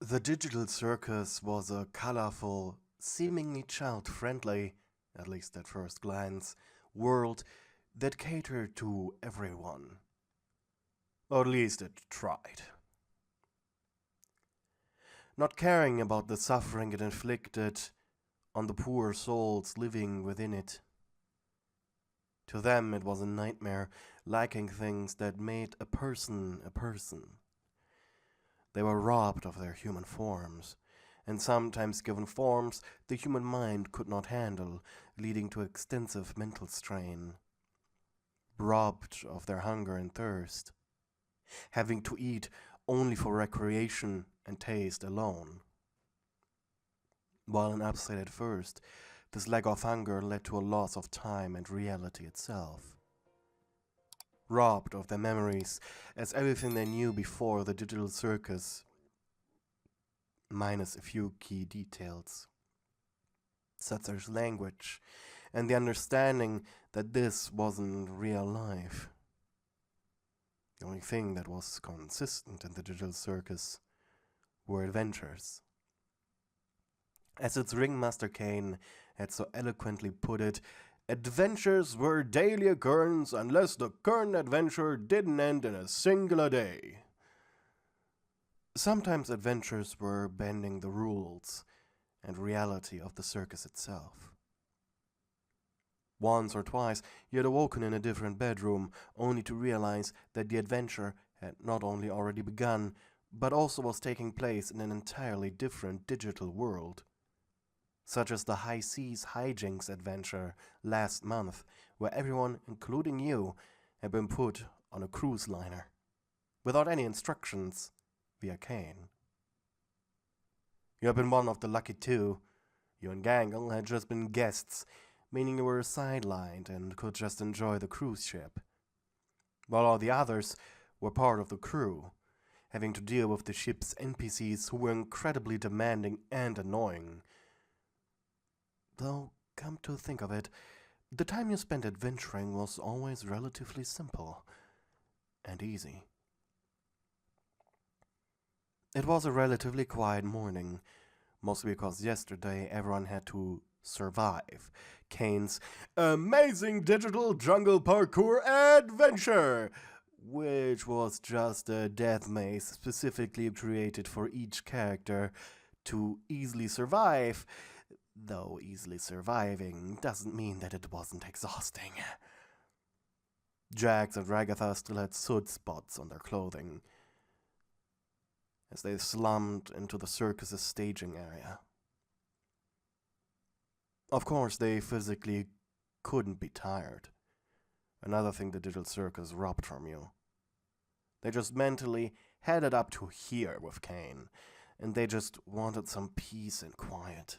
The digital circus was a colorful, seemingly child-friendly, at least at first glance, world that catered to everyone. Or at least it tried. Not caring about the suffering it inflicted on the poor souls living within it. To them it was a nightmare, lacking things that made a person a person. They were robbed of their human forms, and sometimes given forms the human mind could not handle, leading to extensive mental strain. Robbed of their hunger and thirst, having to eat only for recreation and taste alone. While an upset at first, this lack of hunger led to a loss of time and reality itself. Robbed of their memories, as everything they knew before the digital circus, minus a few key details, such as language and the understanding that this wasn't real life. The only thing that was consistent in the digital circus were adventures. As its ringmaster Caine had so eloquently put it, adventures were daily occurrence unless the current adventure didn't end in a singular day. Sometimes adventures were bending the rules and reality of the circus itself. Once or twice he had awoken in a different bedroom, only to realize that the adventure had not only already begun, but also was taking place in an entirely different digital world. Such as the High Seas Hijinks adventure last month, where everyone, including you, had been put on a cruise liner, without any instructions, via Caine. You had been one of the lucky two. You and Gangle had just been guests, meaning you were sidelined and could just enjoy the cruise ship, while all the others were part of the crew, having to deal with the ship's NPCs who were incredibly demanding and annoying. Though, come to think of it, the time you spent adventuring was always relatively simple and easy. It was a relatively quiet morning, mostly because yesterday everyone had to survive Caine's amazing digital jungle parkour adventure, which was just a death maze specifically created for each character to easily survive, though easily surviving doesn't mean that it wasn't exhausting. Jax and Ragatha still had soot spots on their clothing as they slumped into the circus's staging area. Of course, they physically couldn't be tired. Another thing the digital circus robbed from you. They just mentally headed up to here with Caine, and they just wanted some peace and quiet.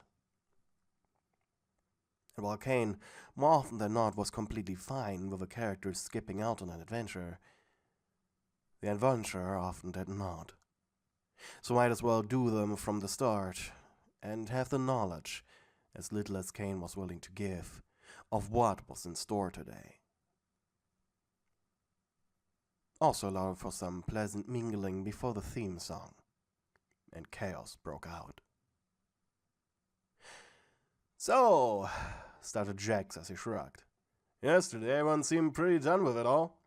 And while Caine, more often than not, was completely fine with a character skipping out on an adventure, the adventurer often did not. So might as well do them from the start, and have the knowledge, as little as Caine was willing to give, of what was in store today. Also allowed for some pleasant mingling before the theme song, and chaos broke out. "So," started Jax as he shrugged. "Yesterday everyone seemed pretty done with it all.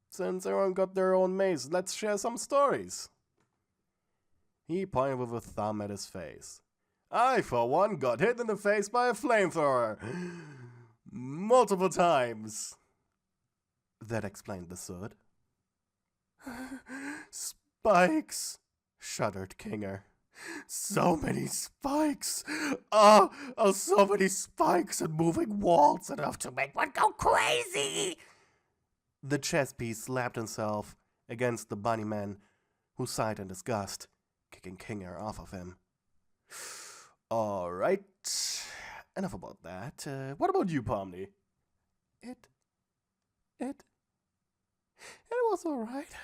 Since everyone got their own maze, let's share some stories." He pointed with a thumb at his face. "I, for one, got hit in the face by a flamethrower. Multiple times." That explained the soot. "Spikes," shuddered Kinger. "So many spikes! So many spikes and moving walls, enough to make one go crazy!" The chess piece slapped himself against the bunny man, who sighed in disgust, kicking Kinger off of him. "Alright, enough about that. What about you, Pomni?" It was alright,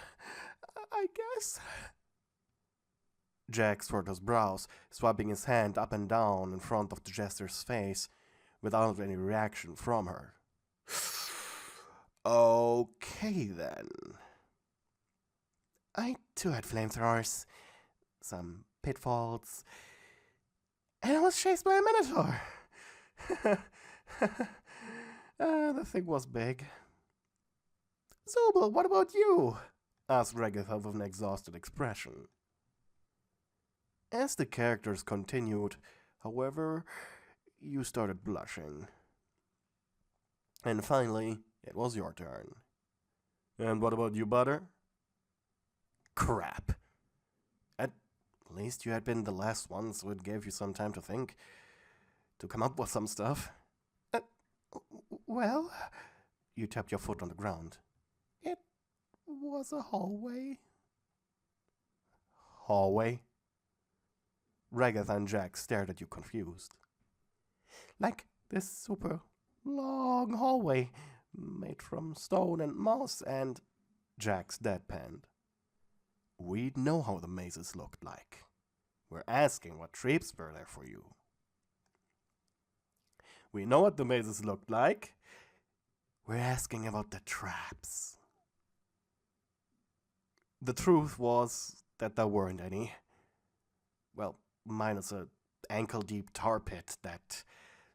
I guess." Jack furrowed his brows, swiping his hand up and down in front of the jester's face, without any reaction from her. "Okay, then. I too had flamethrowers. Some pitfalls, and I was chased by a minotaur. The thing was big. Zobel, what about you? Asked Regatha with an exhausted expression. As the characters continued, however, you started blushing. And finally, it was your turn. And what about you, Butter? Crap. At least you had been the last one, so it gave you some time to think, to come up with some stuff. Well, you tapped your foot on the ground. It was a hallway. Hallway? Regatha and Jax stared at you confused. Like this super long hallway made from stone and moss, and Jax deadpanned. We know how the mazes looked like. We're asking what traps were there for you. We know what the mazes looked like. We're asking about the traps. The truth was that there weren't any. Well, minus a ankle-deep tar pit that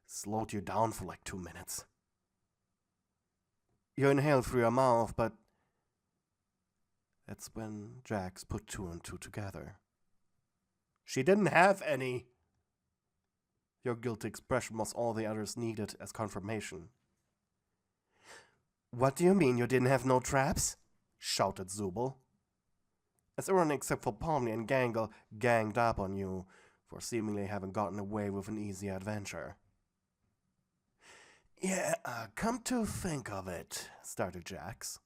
slowed you down for like 2 minutes. You inhaled through your mouth, but that's when Jax put 2 and 2 together. She didn't have any. Your guilty expression was all the others needed as confirmation. What do you mean you didn't have no traps? Shouted Zubel. As everyone except for Pomni and Gangle ganged up on you for seemingly having gotten away with an easy adventure. Yeah, come to think of it, started Jax.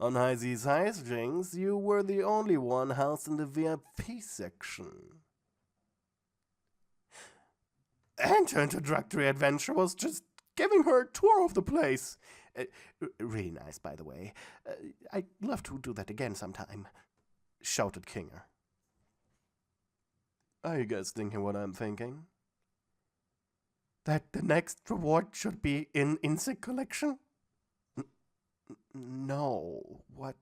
On Heizi's Heisjings, you were the only one housed in the VIP section. And her introductory adventure was just giving her a tour of the place. Really nice, by the way. I'd love to do that again sometime, shouted Kinger. Are you guys thinking what I'm thinking? That the next reward should be in insect collection? No, what?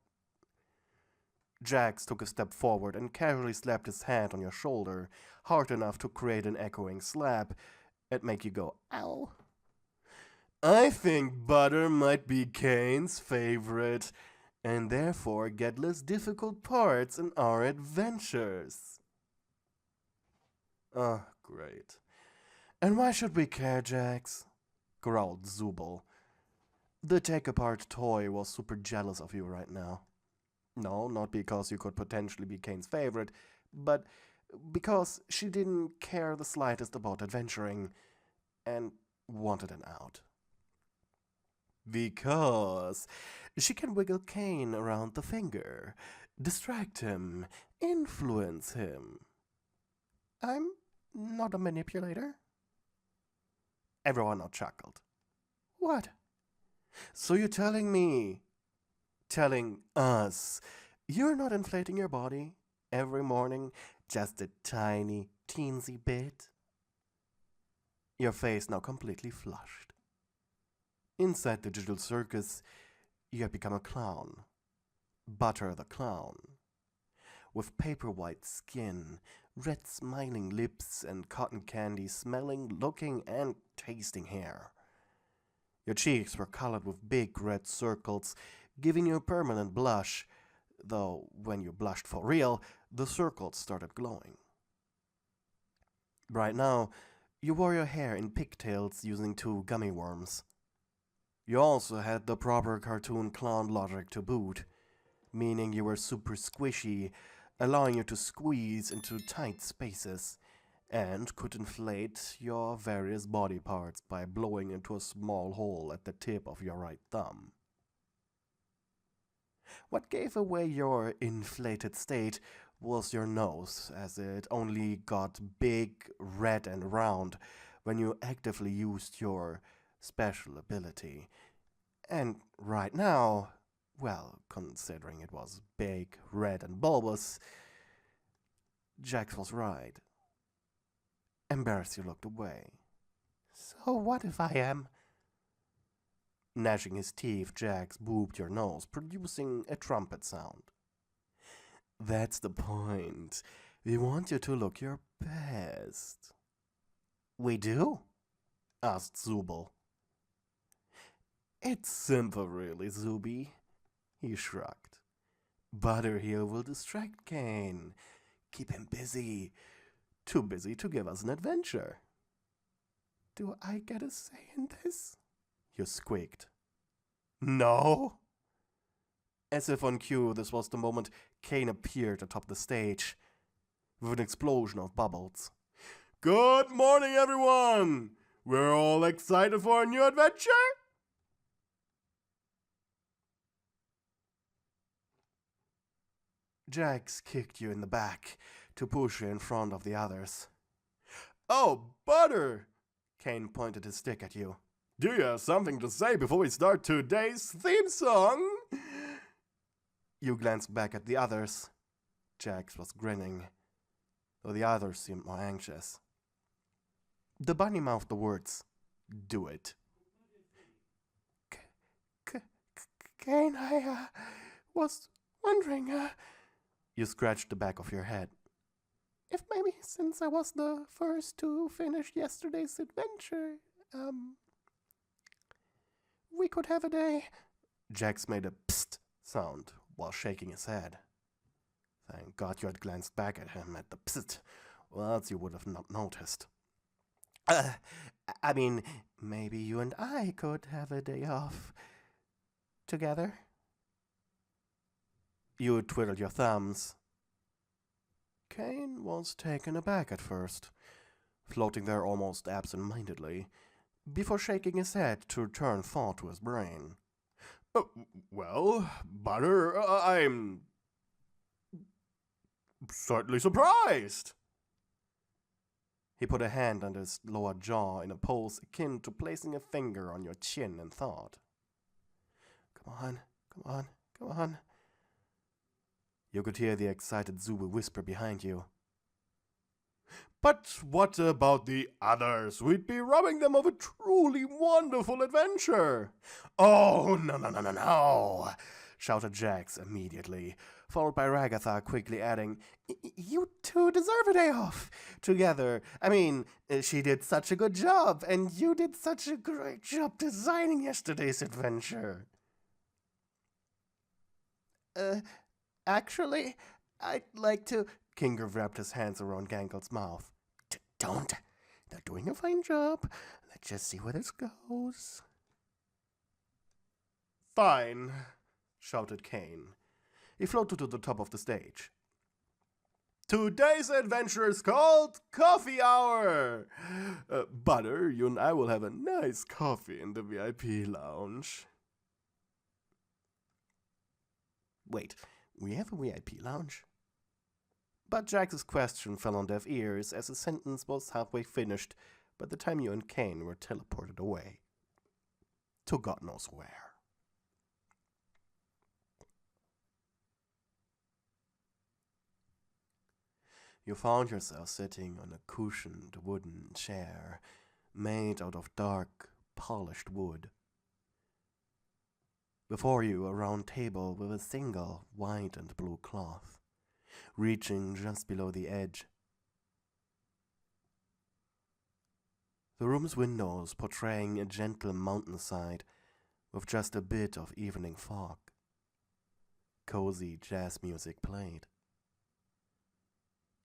Jax took a step forward and casually slapped his hand on your shoulder, hard enough to create an echoing slap and make you go, ow. I think butter might be Caine's favorite, and therefore get less difficult parts in our adventures. Oh, great. And why should we care, Jax? Growled Zubel. The take-apart toy was super jealous of you right now. No, not because you could potentially be Caine's favorite, but because she didn't care the slightest about adventuring and wanted an out. Because she can wiggle Caine around the finger, distract him, influence him. I'm not a manipulator. Everyone now chuckled. What? So you're telling me, telling us, you're not inflating your body every morning just a tiny, teensy bit? Your face now completely flushed. Inside the digital circus, you have become a clown. Butter the clown. With paper-white skin, red smiling lips, and cotton candy smelling, looking, and tasting hair. Your cheeks were colored with big red circles, giving you a permanent blush, though when you blushed for real, the circles started glowing. Right now, you wore your hair in pigtails using 2 gummy worms. You also had the proper cartoon clown logic to boot, meaning you were super squishy, allowing you to squeeze into tight spaces, and could inflate your various body parts by blowing into a small hole at the tip of your right thumb. What gave away your inflated state was your nose, as it only got big, red, and round when you actively used your special ability. And right now, well, considering it was big, red, and bulbous, Jax was right. Embarrassed, you looked away. So what if I am? Gnashing his teeth, Jax booped your nose, producing a trumpet sound. That's the point. We want you to look your best. We do? Asked Zubel. It's simple, really, Zuby. He shrugged. Butter here will distract Caine. Keep him busy. Too busy to give us an adventure. Do I get a say in this? You squeaked. No? As if on cue, this was the moment Caine appeared atop the stage with an explosion of bubbles. Good morning, everyone! We're all excited for a new adventure? Jax kicked you in the back to push you in front of the others. Oh, Butter! Caine pointed his stick at you. Do you have something to say before we start today's theme song? You glanced back at the others. Jax was grinning, though the others seemed more anxious. The bunny mouthed the words, Do it. Caine, I was wondering, You scratched the back of your head. If maybe since I was the first to finish yesterday's adventure, we could have a day. Jax made a psst sound while shaking his head. Thank God you had glanced back at him at the psst, or else you would have not noticed. I mean, maybe you and I could have a day off together. You twiddled your thumbs. Caine was taken aback at first, floating there almost absent-mindedly, before shaking his head to return thought to his brain. Well, Butter, I'm certainly surprised. He put a hand on his lower jaw in a pose akin to placing a finger on your chin and thought. Come on, come on, come on. You could hear the excited Zubu whisper behind you. But what about the others? We'd be robbing them of a truly wonderful adventure. Oh, no, shouted Jax immediately, followed by Ragatha quickly adding, You two deserve a day off together. I mean, she did such a good job, and you did such a great job designing yesterday's adventure. Actually, I'd like to... Kinger wrapped his hands around Gankle's mouth. Don't. They're doing a fine job. Let's just see where this goes. Fine, shouted Caine. He floated to the top of the stage. Today's adventure is called Coffee Hour. Butter, you and I will have a nice coffee in the VIP lounge. Wait, we have a VIP lounge? But Jax's question fell on deaf ears as the sentence was halfway finished by the time you and Caine were teleported away. To God knows where. You found yourself sitting on a cushioned wooden chair made out of dark, polished wood. Before you, a round table with a single white and blue cloth, reaching just below the edge. The room's windows portraying a gentle mountainside with just a bit of evening fog. Cozy jazz music played.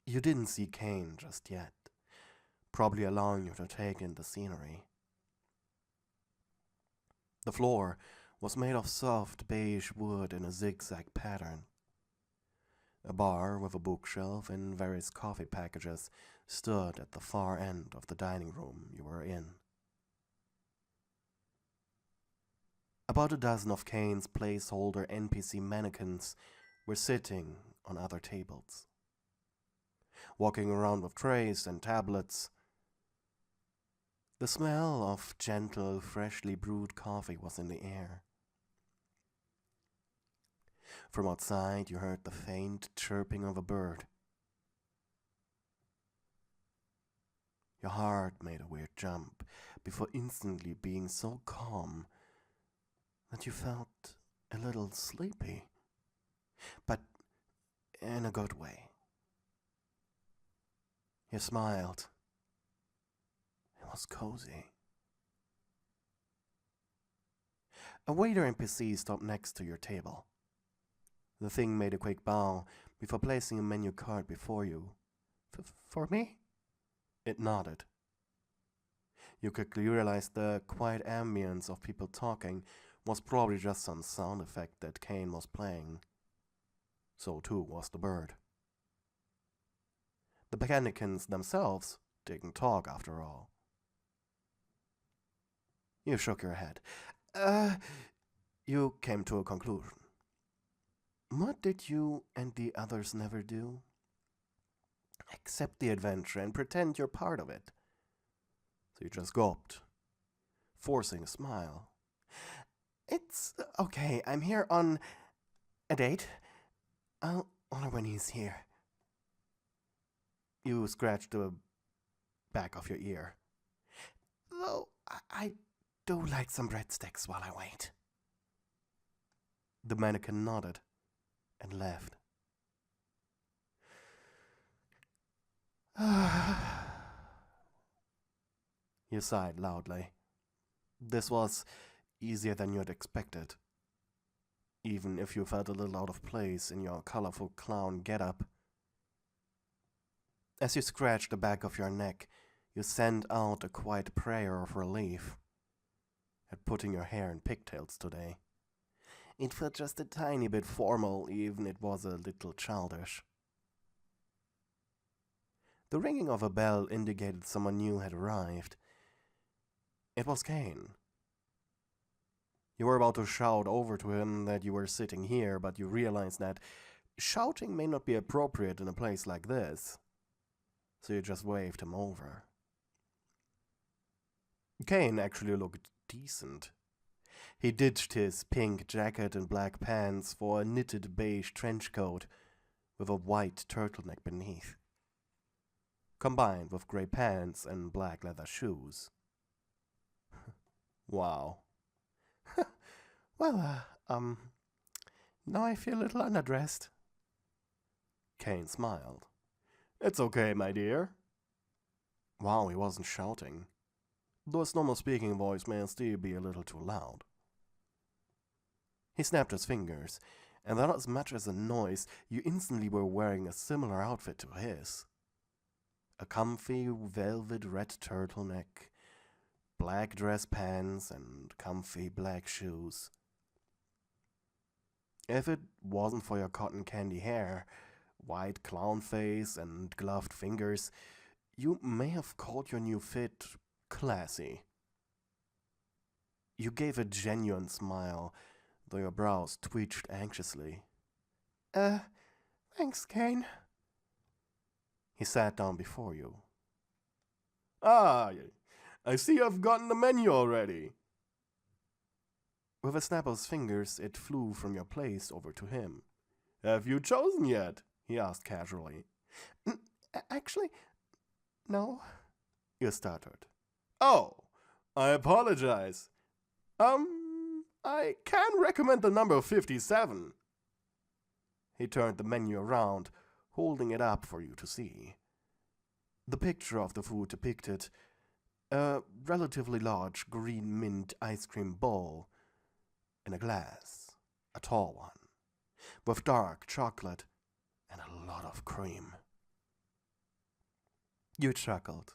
You didn't see Caine just yet, probably allowing you to take in the scenery. The floor was made of soft beige wood in a zigzag pattern. A bar with a bookshelf and various coffee packages stood at the far end of the dining room you were in. About a dozen of Caine's placeholder NPC mannequins were sitting on other tables, walking around with trays and tablets. The smell of gentle, freshly brewed coffee was in the air. From outside, you heard the faint chirping of a bird. Your heart made a weird jump before instantly being so calm that you felt a little sleepy, but in a good way. He smiled. It was cozy. A waiter NPC stopped next to your table. The thing made a quick bow before placing a menu card before you. For me? It nodded. You quickly realized the quiet ambience of people talking was probably just some sound effect that Caine was playing. So too was the bird. The mechanicans themselves didn't talk after all. You shook your head. You came to a conclusion. What did you and the others never do? Accept the adventure and pretend you're part of it. So you just gulped, forcing a smile. It's okay, I'm here on a date. I'll honor when he's here. You scratched the back of your ear. Though I do like some breadsticks while I wait. The mannequin nodded and left. You sighed loudly. This was easier than you had expected, even if you felt a little out of place in your colorful clown getup. As you scratched the back of your neck, you sent out a quiet prayer of relief at putting your hair in pigtails today. It felt just a tiny bit formal, even it was a little childish. The ringing of a bell indicated someone new had arrived. It was Caine. You were about to shout over to him that you were sitting here, but you realized that shouting may not be appropriate in a place like this. So you just waved him over. Caine actually looked decent. He ditched his pink jacket and black pants for a knitted beige trench coat with a white turtleneck beneath, combined with grey pants and black leather shoes. Wow. Well, now I feel a little underdressed. Caine smiled. It's okay, my dear. Wow, he wasn't shouting, though his normal speaking voice may still be a little too loud. He snapped his fingers, and without as much as a noise, you instantly were wearing a similar outfit to his. A comfy velvet red turtleneck, black dress pants, and comfy black shoes. If it wasn't for your cotton candy hair, white clown face, and gloved fingers, you may have called your new fit classy. You gave a genuine smile, though your brows twitched anxiously. Thanks, Caine. He sat down before you. Ah, I see you've gotten the menu already. With a snap of his fingers, it flew from your place over to him. Have you chosen yet? He asked casually. Actually, no, you stuttered. Oh, I apologize. I can recommend the number 57. He turned the menu around, holding it up for you to see. The picture of the food depicted a relatively large green mint ice cream bowl in a glass, a tall one, with dark chocolate and a lot of cream. You chuckled.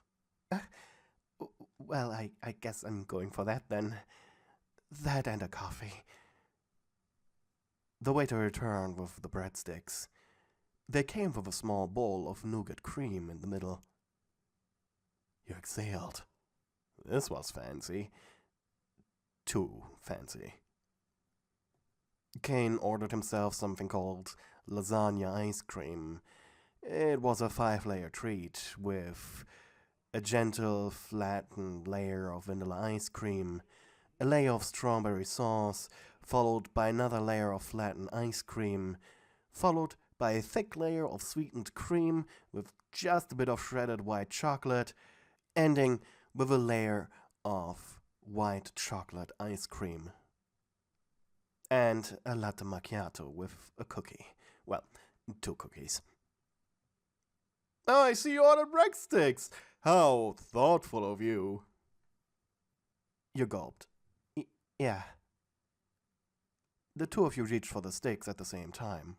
Well, I guess I'm going for that then. That and a coffee. The waiter returned with the breadsticks. They came with a small bowl of nougat cream in the middle. You exhaled. This was fancy. Too fancy. Caine ordered himself something called lasagna ice cream. It was a 5-layer treat with a gentle, flattened layer of vanilla ice cream, a layer of strawberry sauce, followed by another layer of flattened ice cream, followed by a thick layer of sweetened cream with just a bit of shredded white chocolate, ending with a layer of white chocolate ice cream. And a latte macchiato with a cookie. Well, 2 cookies. Oh, I see you ordered breadsticks. How thoughtful of you. You gulped. Yeah. The two of you reached for the sticks at the same time.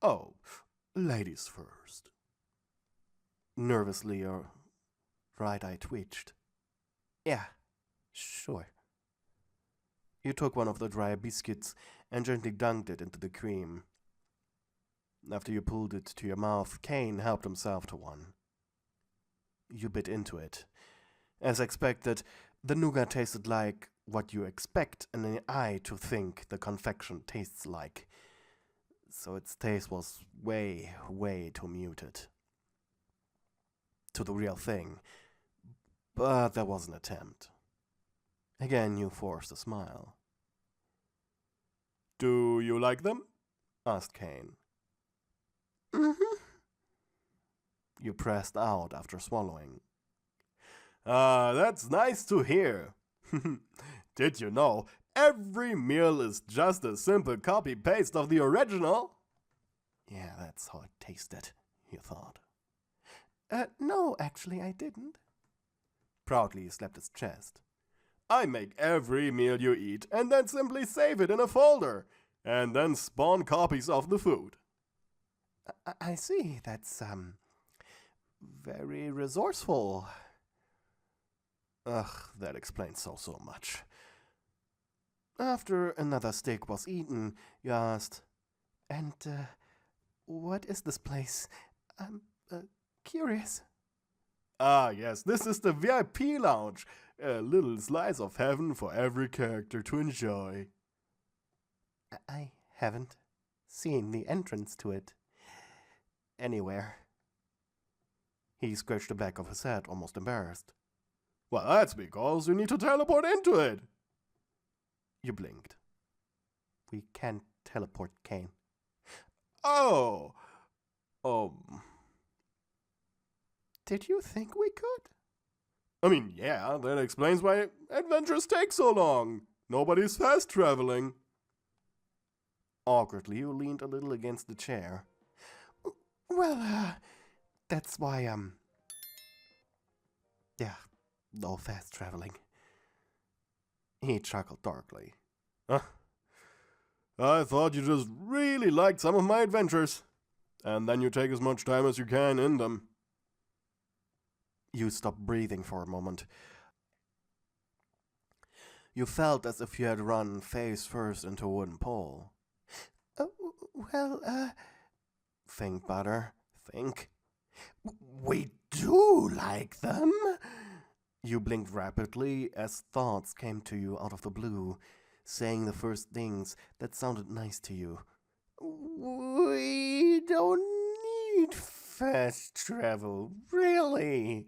Oh, ladies first. Nervously, your right eye twitched. Yeah, sure. You took one of the dry biscuits and gently dunked it into the cream. After you pulled it to your mouth, Caine helped himself to one. You bit into it. As expected, the nougat tasted like what you expect an eye to think the confection tastes like. So its taste was way, way too muted. To the real thing. But there was an attempt. Again, you forced a smile. Do you like them? Asked Caine. Mm-hmm. You pressed out after swallowing. That's nice to hear. Did you know every meal is just a simple copy-paste of the original? Yeah, that's how it tasted, you thought. No, actually I didn't. Proudly he slapped his chest. I make every meal you eat and then simply save it in a folder, and then spawn copies of the food. I see, that's, very resourceful. Ugh, that explains so much. After another steak was eaten, you asked, And, what is this place? I'm, curious. Ah, yes, this is the VIP lounge. A little slice of heaven for every character to enjoy. I haven't seen the entrance to it anywhere. He scratched the back of his head, almost embarrassed. Well, that's because you need to teleport into it. You blinked. We can't teleport, Caine. Oh! Did you think we could? I mean, yeah, that explains why adventures take so long. Nobody's fast traveling. Awkwardly, you leaned a little against the chair. Well, that's why, yeah, no fast traveling. He chuckled darkly. I thought you just really liked some of my adventures. And then you take as much time as you can in them. You stopped breathing for a moment. You felt as if you had run face first into a wooden pole. Think, Butter, think. We do like them. You blinked rapidly as thoughts came to you out of the blue, saying the first things that sounded nice to you. We don't need fast travel, really.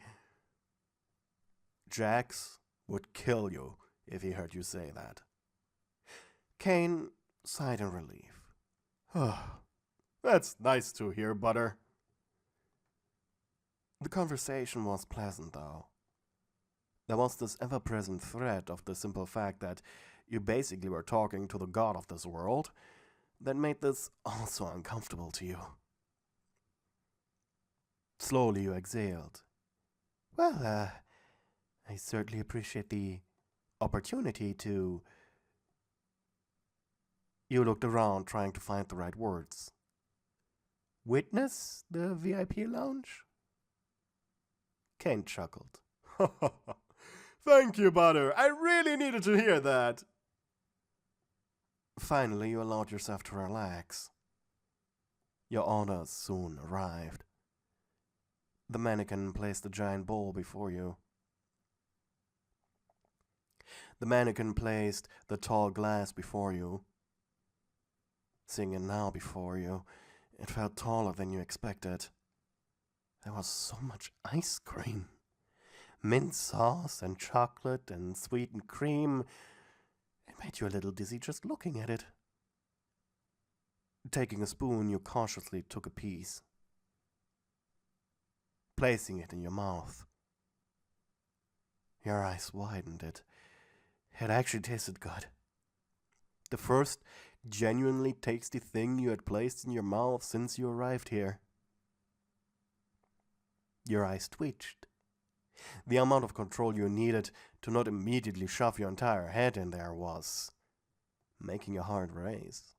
Jax would kill you if he heard you say that. Caine sighed in relief. That's nice to hear, Butter. The conversation was pleasant, though. There was this ever-present threat of the simple fact that you basically were talking to the god of this world that made this also uncomfortable to you. Slowly you exhaled. Well, I certainly appreciate the opportunity to... You looked around trying to find the right words. Witness the VIP lounge? Caine chuckled. Thank you, Butter. I really needed to hear that. Finally, you allowed yourself to relax. Your orders soon arrived. The mannequin placed a giant bowl before you. The mannequin placed the tall glass before you. Seeing it now before you, it felt taller than you expected. There was so much ice cream. Mint sauce and chocolate and sweetened cream. It made you a little dizzy just looking at it. Taking a spoon, you cautiously took a piece, placing it in your mouth. Your eyes widened. It actually tasted good. The first genuinely tasty thing you had placed in your mouth since you arrived here. Your eyes twitched. The amount of control you needed to not immediately shove your entire head in there was making your heart race.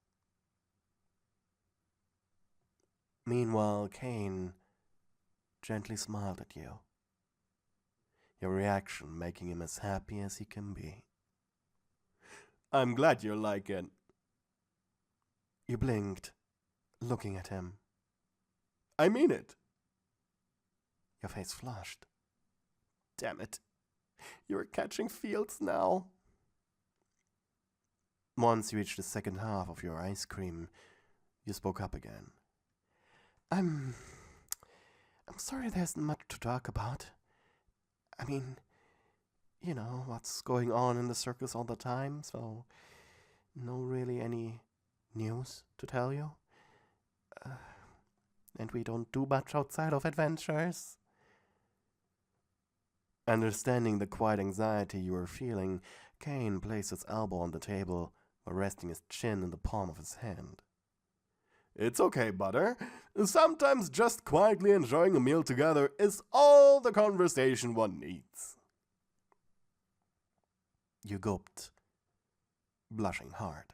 Meanwhile, Caine gently smiled at you, your reaction making him as happy as he can be. I'm glad you like it. You blinked, looking at him. I mean it. Your face flushed. Damn it. You're catching feels now. Once you reached the second half of your ice cream, you spoke up again. I'm sorry there isn't much to talk about. I mean, you know, what's going on in the circus all the time, so no really any news to tell you. And we don't do much outside of adventures. Understanding the quiet anxiety you were feeling, Caine placed his elbow on the table while resting his chin in the palm of his hand. It's okay, Butter. Sometimes just quietly enjoying a meal together is all the conversation one needs. You gulped, blushing hard.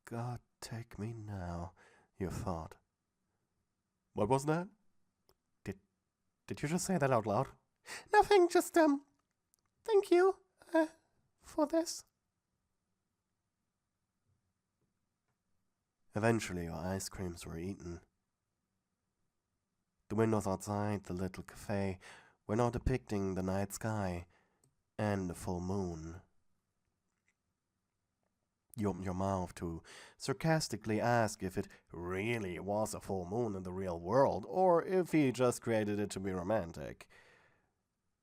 God take me now, you thought. What was that? Did you just say that out loud? Nothing, just, thank you, for this. Eventually, your ice creams were eaten. The windows outside the little cafe were now depicting the night sky and the full moon. You opened your mouth to sarcastically ask if it really was a full moon in the real world, or if he just created it to be romantic.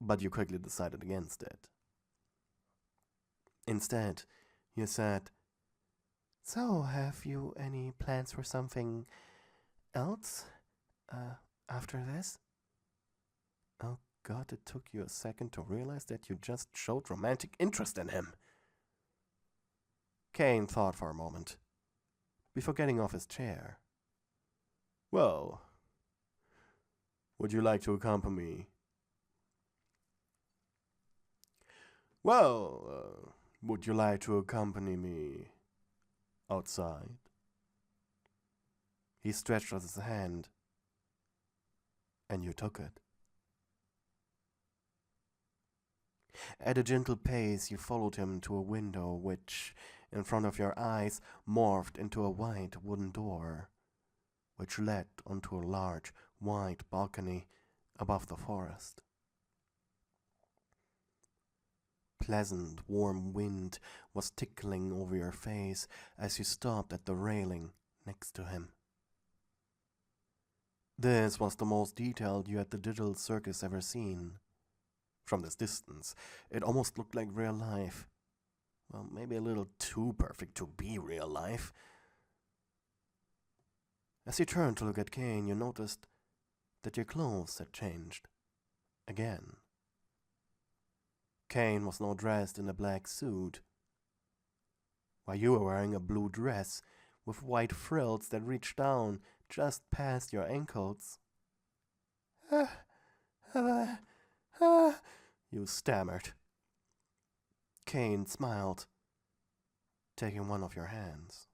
But you quickly decided against it. Instead, you said, So, have you any plans for something else, after this? Oh God, it took you a second to realize that you just showed romantic interest in him. Caine thought for a moment, before getting off his chair. Well, would you like to accompany me? Would you like to accompany me outside? He stretched out his hand, and you took it. At a gentle pace, you followed him to a window which, in front of your eyes, morphed into a wide wooden door, which led onto a large, wide balcony above the forest. Pleasant, warm wind was tickling over your face as you stopped at the railing next to him. This was the most detailed you had the digital circus ever seen. From this distance, it almost looked like real life. Well, maybe a little too perfect to be real life. As you turned to look at Caine, you noticed that your clothes had changed. Again. Caine was now dressed in a black suit, while you were wearing a blue dress with white frills that reached down just past your ankles. You stammered. Caine smiled, taking one of your hands.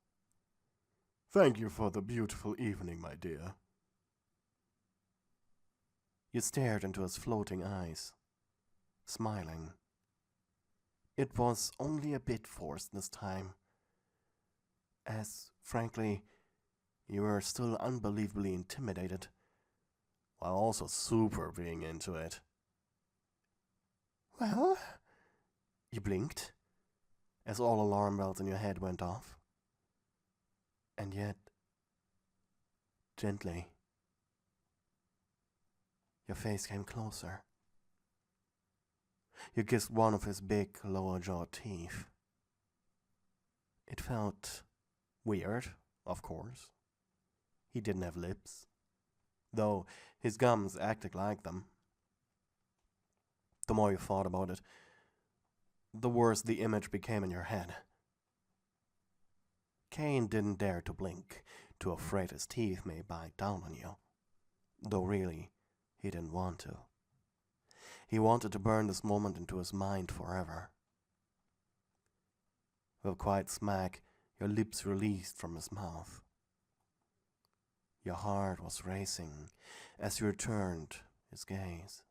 Thank you for the beautiful evening, my dear. You stared into his floating eyes, smiling. It was only a bit forced this time, as, frankly, you were still unbelievably intimidated, while also super being into it. Well, you blinked, as all alarm bells in your head went off. And yet, gently, your face came closer. You kissed one of his big lower jaw teeth. It felt weird, of course. He didn't have lips, though his gums acted like them. The more you thought about it, the worse the image became in your head. Caine didn't dare to blink, too afraid his teeth may bite down on you, though really, He didn't want to. He wanted to burn this moment into his mind forever. With a quiet smack, your lips released from his mouth. Your heart was racing as you returned his gaze.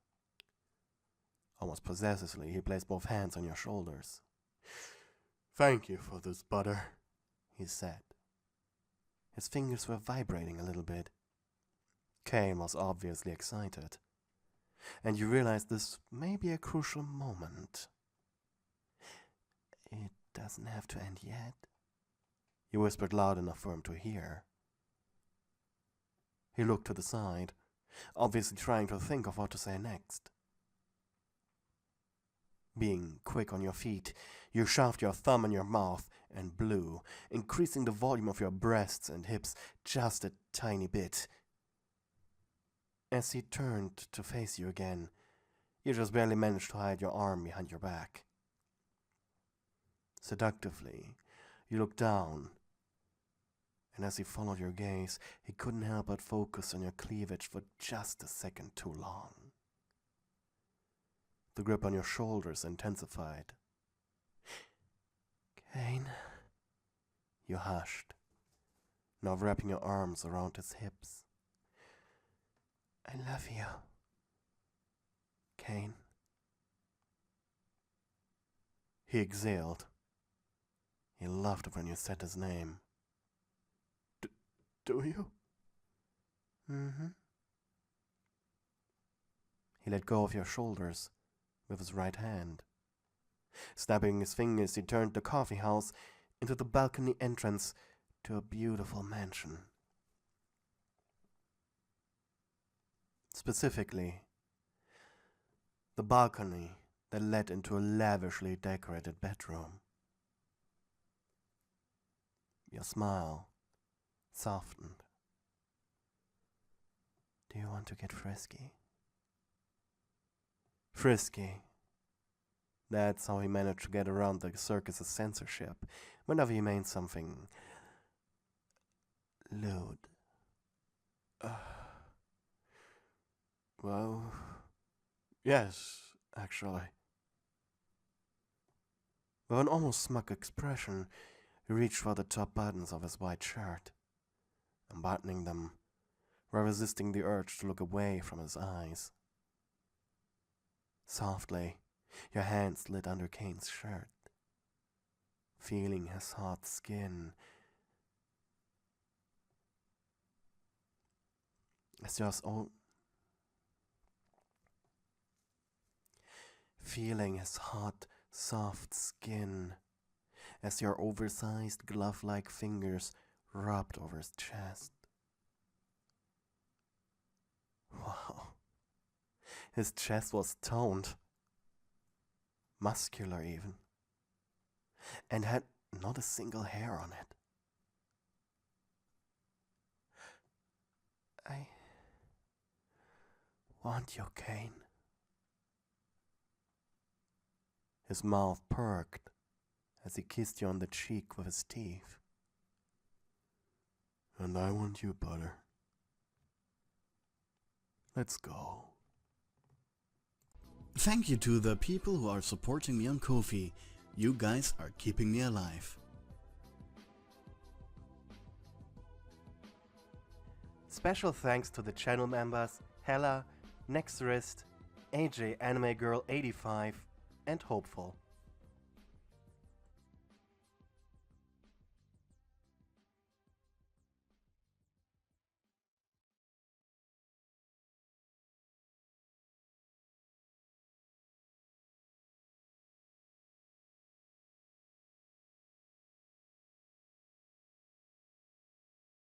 Almost possessively, he placed both hands on your shoulders. "Thank you for this, butter," he said. His fingers were vibrating a little bit. Caine was obviously excited. And you realized this may be a crucial moment. "It doesn't have to end yet," you whispered loud enough for him to hear. He looked to the side, obviously trying to think of what to say next. Being quick on your feet, you shoved your thumb in your mouth and blew, increasing the volume of your breasts and hips just a tiny bit. As he turned to face you again, you just barely managed to hide your arm behind your back. Seductively, you looked down, and as he followed your gaze, he couldn't help but focus on your cleavage for just a second too long. The grip on your shoulders intensified. "Caine," you hushed, now wrapping your arms around his hips. "I love you, Caine." He exhaled. He loved it when you said his name. Do you?" "Mm-hmm." He let go of your shoulders with his right hand. Snapping his fingers, he turned the coffee house into the balcony entrance to a beautiful mansion. Specifically, the balcony that led into a lavishly decorated bedroom. Your smile softened. "Do you want to get frisky?" Frisky. That's how he managed to get around the circus's censorship whenever he made something lewd. Well, yes, actually. With an almost smug expression, he reached for the top buttons of his white shirt. Unbuttoning them, while resisting the urge to look away from his eyes. Softly, your hand slid under Caine's shirt, feeling his hot skin as feeling his hot, soft skin as your oversized glove-like fingers rubbed over his chest. Wow. His chest was toned, muscular even, and had not a single hair on it. "I want you, Caine." His mouth perked as he kissed you on the cheek with his teeth. "And I want you, butter. Let's go." Thank you to the people who are supporting me on Ko-fi. You guys are keeping me alive. Special thanks to the channel members Hella, Nextwrist, AJ Anime Girl 85 and Hopeful.